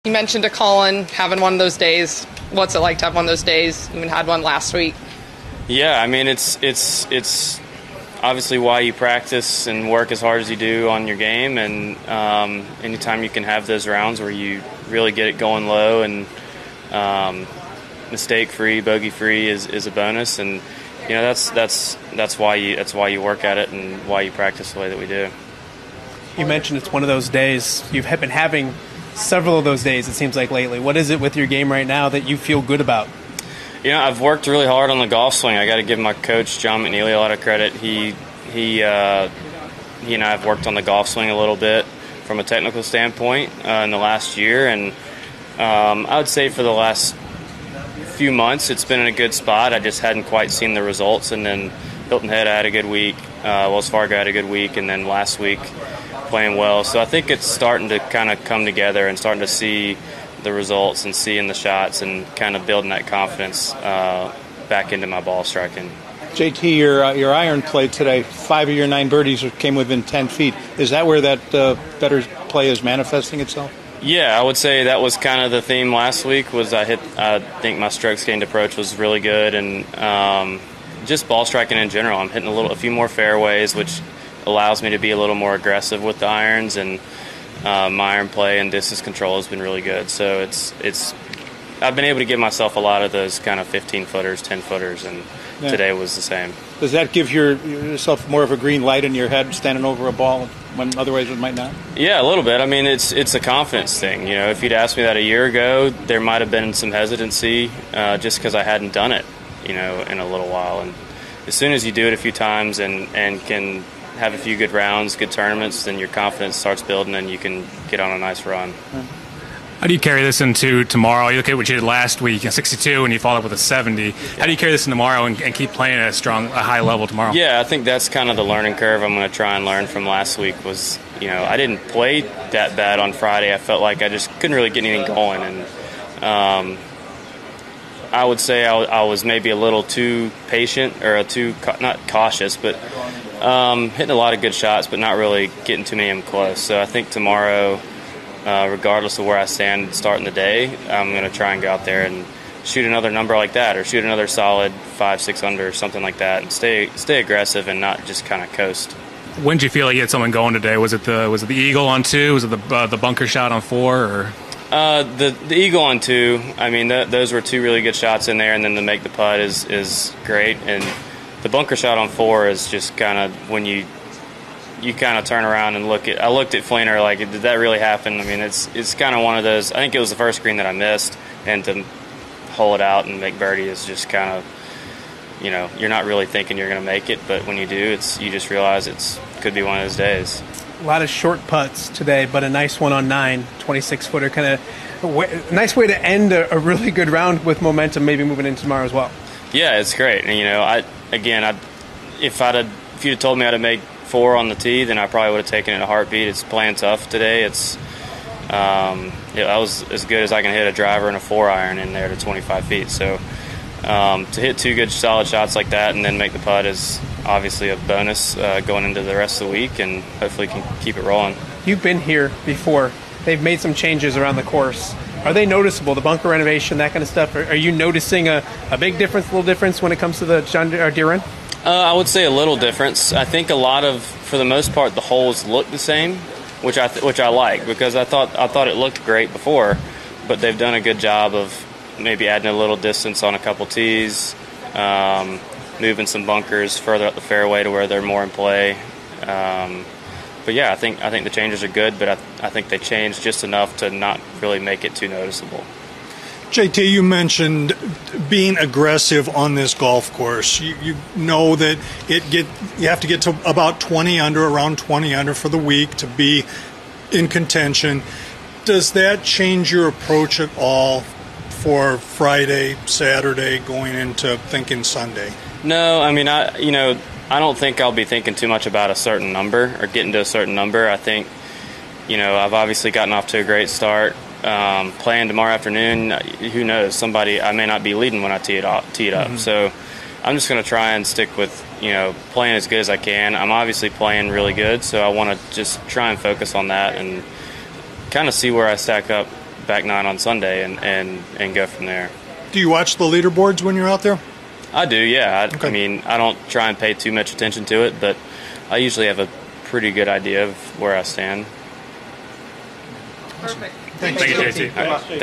You mentioned to Colin having one of those days. What's it like to have one of those days? You even had one last week. Yeah, I mean, it's obviously why you practice and work as hard as you do on your game, and anytime you can have those rounds where you really get it going low and mistake-free, bogey-free is a bonus, and you know that's why you work at it and why you practice the way that we do. You mentioned it's one of those days. You've been having several of those days, it seems like, lately. What is it with your game right now that you feel good about? You know, I've worked really hard on the golf swing. I got to give my coach, John McNeely, a lot of credit. He and I have worked on the golf swing a little bit from a technical standpoint in the last year, and I would say for the last few months it's been in a good spot. I just hadn't quite seen the results, and then Hilton Head had a good week, Wells Fargo had a good week, and then last week playing well. So I think it's starting to kind of come together and starting to see the results and seeing the shots and kind of building that confidence back into my ball striking. JT, your iron play today, 5 of your 9 birdies came within 10 feet. Is that where that better play is manifesting itself? Yeah, I would say that was kind of the theme last week. I think my strokes gained approach was really good, and just ball striking in general. I'm hitting a few more fairways, which allows me to be a little more aggressive with the irons, and my iron play and distance control has been really good. So I've been able to give myself a lot of those kind of 15-footers, 10-footers, and today was the same. Does that give yourself more of a green light in your head standing over a ball when otherwise it might not? Yeah, a little bit. I mean, it's a confidence thing. You know, if you'd asked me that a year ago, there might have been some hesitancy just because I hadn't done it, you know, in a little while. And as soon as you do it a few times and can have a few good rounds, good tournaments, then your confidence starts building and you can get on a nice run. How do you carry this into tomorrow? You look at what you did last week, a 62, and you followed up with a 70. How do you carry this in tomorrow and keep playing at a high level tomorrow? Yeah, I think that's kind of the learning curve I'm going to try and learn from last week was, you know, I didn't play that bad on Friday. I felt like I just couldn't really get anything going. And I would say I was maybe a little too patient or not cautious, but hitting a lot of good shots, but not really getting too many of them close. So I think tomorrow, regardless of where I stand starting the day, I'm going to try and go out there and shoot another number like that, or shoot another solid 5-6 under or something like that, and stay aggressive and not just kind of coast. When did you feel like you had someone going today? Was it the eagle on 2? Was it the bunker shot on 4? Or the eagle on 2? I mean, those were 2 really good shots in there, and then to make the putt is great. And the bunker shot on 4 is just kind of when you kind of turn around and I looked at Fleener like, did that really happen? I mean, it's kind of one of those. I think it was the first green that I missed, and to hole it out and make birdie is just kind of, you know, you're not really thinking you're going to make it, but when you do, you just realize could be one of those days. A lot of short putts today, but a nice one on 9, 26-footer, kind of nice way to end a really good round with momentum, maybe moving into tomorrow as well. Yeah, it's great. And, you know, if you'd told me I'd make 4 on the tee, then I probably would have taken it in a heartbeat. It's playing tough today. I was as good as I can hit a driver and a 4-iron in there to 25 feet. So to hit 2 good solid shots like that and then make the putt is obviously a bonus going into the rest of the week, and hopefully can keep it rolling. You've been here before. They've made some changes around the course. Are they noticeable, the bunker renovation, that kind of stuff? Are you noticing a big difference, a little difference when it comes to the Deere run? I would say a little difference. I think for the most part, the holes look the same, which I like, because I thought it looked great before, but they've done a good job of maybe adding a little distance on a couple tees, moving some bunkers further up the fairway to where they're more in play. But yeah, I think the changes are good, but I think they changed just enough to not really make it too noticeable. JT, you mentioned being aggressive on this golf course. You know that you have to get to about 20 under, around 20 under for the week to be in contention. Does that change your approach at all for Friday, Saturday, going into thinking Sunday? No, I mean, I don't think I'll be thinking too much about a certain number or getting to a certain number. I think, you know, I've obviously gotten off to a great start. Playing tomorrow afternoon, who knows? I may not be leading when I tee it up. Mm-hmm. So I'm just going to try and stick with, you know, playing as good as I can. I'm obviously playing really good, so I want to just try and focus on that and kind of see where I stack up back nine on Sunday and go from there. Do you watch the leaderboards when you're out there? I do, yeah. Okay. I mean, I don't try and pay too much attention to it, but I usually have a pretty good idea of where I stand. Perfect. Thank Thank you, JT. All right, thank you.